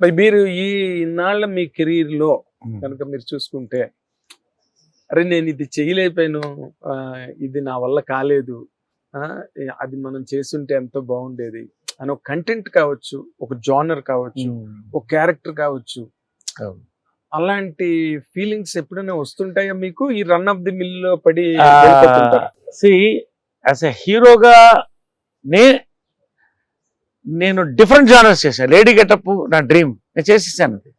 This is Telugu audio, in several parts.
మరి మీరు ఈ ఇన్నాళ్ళ మీ కెరీర్ లో కనుక మీరు చూసుకుంటే, అరే నేను ఇది చేయలేకపోయాను, ఇది నా వల్ల కాలేదు, అది మనం చేస్తుంటే ఎంతో బాగుండేది అని ఒక కంటెంట్ కావచ్చు, ఒక జానర్ కావచ్చు, ఒక క్యారెక్టర్ కావచ్చు, అలాంటి ఫీలింగ్స్ ఎప్పుడైనా వస్తుంటాయా మీకు ఈ రన్ ఆఫ్ ది మిల్ లో పడి? యాజ్ ఎ హీరోగా నేను డిఫరెంట్ జానర్స్ చేశాను. లేడీ గెటప్ నా డ్రీమ్, నేను చేసేసాను. అది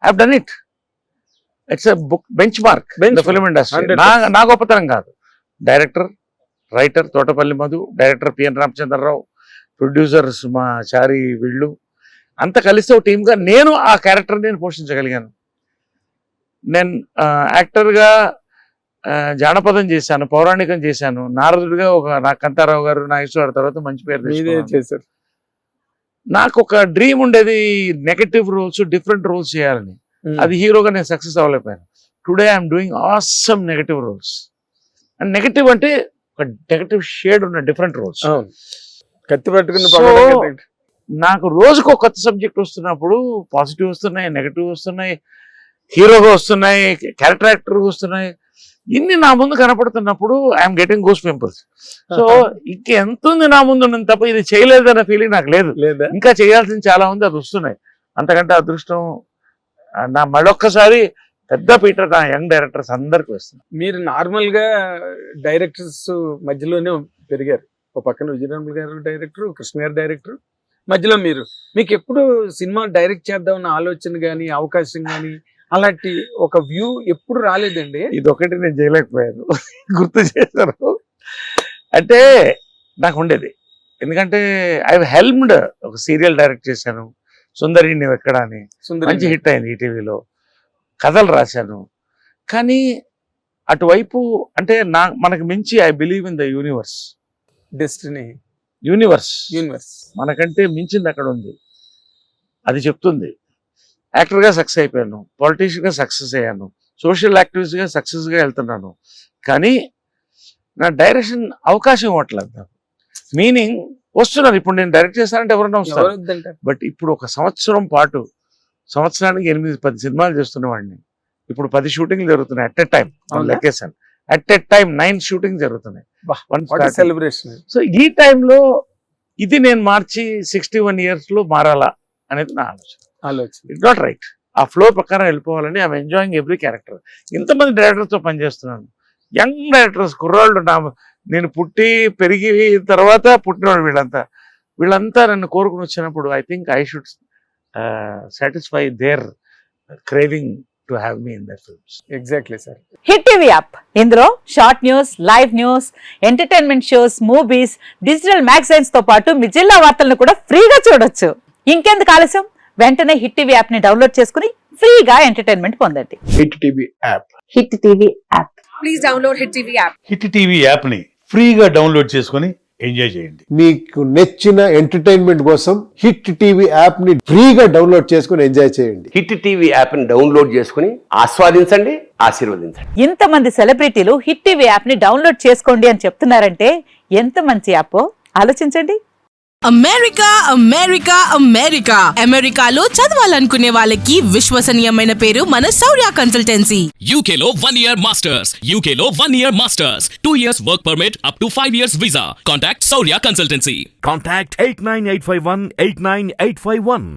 I have done it. It's a book benchmark film industry. నా గొప్పతనం కాదు. Director, writer Thotapalli Madhu, director PN Ramachandrarao, producers మా చారి వీళ్ళు అంతా కలిసి ఒక టీమ్గా నేను ఆ క్యారెక్టర్ నేను పోషించగలిగాను. నేను యాక్టర్గా జానపదం చేశాను, పౌరాణికం చేశాను, నారదుడిగా నా కాంతారావు గారు, నాగేశ్వర తర్వాత మంచి పేరు చేశారు. నాకు ఒక డ్రీమ్ ఉండేది నెగటివ్ రోల్స్, డిఫరెంట్ రోల్స్ చేయాలని. అది హీరోగా నేను సక్సెస్ అవ్వలేకపోయాను. Today I'm doing awesome negative roles. And negative అంటే ఒక నెగటివ్ షేడ్ ఉన్న డిఫరెంట్ రోల్స్. కత్తి పట్టుకుని నాకు రోజుకు ఒక కొత్త సబ్జెక్ట్ వస్తున్నప్పుడు పాజిటివ్ వస్తున్నాయి, నెగటివ్ వస్తున్నాయి, హీరోగా వస్తున్నాయి, క్యారెక్టర్ యాక్టర్గా వస్తున్నాయి. ఇన్ని నా ముందు కనపడుతున్నప్పుడు I'm getting goose pimples. So ఇంకెంత ఉంది నా ముందు ఉన్నది తప్ప ఇది చేయలేదన్న ఫీలింగ్ నాకు లేదు. ఇంకా చేయాల్సింది చాలా ఉంది, అది వస్తున్నాయి. అంతకంటే అదృష్టం నా మళ్ళొక్కసారి పెద్ద పీటర్ నా యంగ్ డైరెక్టర్స్ అందరికి వస్తుంది. మీరు నార్మల్ గా డైరెక్టర్స్ మధ్యలోనే పెరిగారు. ఒక పక్కన విజయరాములు గారు డైరెక్టర్, కృష్ణ గారు డైరెక్టర్, మధ్యలో మీకు ఎప్పుడు సినిమా డైరెక్ట్ చేద్దామన్న ఆలోచన కానీ, అవకాశం కానీ, అలాంటి ఒక వ్యూ ఎప్పుడు రాలేదండి? ఇది ఒకటి నేను చేయలేకపోయాను. గుర్తు చేశారు. అంటే నాకు ఉండేది, ఎందుకంటే ఐ హెల్ప్డ్. ఒక సీరియల్ డైరెక్ట్ చేశాను, సుందరి నువ్వు ఎక్కడ అని, మంచి హిట్ అయింది ఈటీవీలో. కథలు రాశాను. కానీ అటువైపు అంటే మనకు మించి I believe in the universe, destiny, universe మనకంటే మించింది అక్కడ ఉంది. అది చెప్తుంది. యాక్టర్గా సక్సెస్ అయిపోయాను, పొలిటీషియన్గా సక్సెస్ అయ్యాను, సోషల్ యాక్టివిస్ట్గా సక్సెస్గా వెళ్తున్నాను. కానీ నా డైరెక్షన్ అవకాశం ఇవ్వట్లేదు నాకు. మీనింగ్ వస్తున్నారు. ఇప్పుడు నేను డైరెక్ట్ చేస్తానంటే ఎవరైనా వస్తారు. బట్ ఇప్పుడు ఒక సంవత్సరం పాటు, సంవత్సరానికి 8-10 సినిమాలు చేస్తున్నవాడిని. ఇప్పుడు 10 షూటింగ్లు జరుగుతున్నాయి అట్ ఎ టైం. లెక్కేసాను, అట్ ఎ టైం 9 షూటింగ్ జరుగుతున్నాయి. సెలబ్రేషన్. సో ఈ టైంలో ఇది నేను మార్చి 61 years లో మారాలా అనేది నా ఆలోచన. It's not right. ఆ ఫ్లో ప్రకారం వెళ్ళిపోవాలని ఐఎమ్ ఎంజాయింగ్ ఎవ్రీ క్యారెక్టర్. ఇంతమంది డైరెక్టర్స్తో పనిచేస్తున్నాను, యంగ్ డైరెక్టర్స్, కుర్రాళ్ళు. నేను పుట్టి పెరిగి తర్వాత పుట్టినవాడు వీళ్ళంతా నన్ను కోరుకుని వచ్చినప్పుడు I think I should satisfy their craving to have me in their films. Exactly sir. Hit TV app, ఇందులో short news, live news, entertainment shows, movies, digital magazines తో పాటు మీ జిల్లా వార్తలను కూడా ఫ్రీగా చూడొచ్చు. ఇంకెందుకు ఆలస్యం, వెంటనే హిట్ టీవీ యాప్ ని డౌన్లోడ్ చేసుకుని ఫ్రీగా ఎంటర్టైన్మెంట్ పొందండి. Hit TV app. Hit TV app. Please download hit TV app. Hit TV app ని ఫ్రీగా డౌన్లోడ్ చేసుకుని ఎంజాయ్ చేయండి. మీకు నచ్చిన ఎంటర్టైన్మెంట్ కోసం హిట్ టీవీ యాప్ ని ఫ్రీగా డౌన్లోడ్ చేసుకుని ఎంజాయ్ చేయండి. హిట్ టీవీ యాప్ ని డౌన్లోడ్ చేసుకుని ఆస్వాదించండి, ఆశీర్వదించండి. ఇంతమంది సెలబ్రిటీలు హిట్ టీవీ యాప్ ని డౌన్లోడ్ చేసుకోండి అని చెప్తున్నారంటే ఎంత మంచి యాప్ ఆలోచించండి. అమెరికా అమెరికా అమెరికా అమెరికాలో చదవాలనుకునే వాళ్ళకి విశ్వసనీయమైన పేరు మన శౌర్య కన్సల్టెన్సీ. UK లో 1 year masters, UK లో 1 year masters, 2 years work permit up to 5 years visa. Contact Saurya Consultancy. Contact 89851 89851.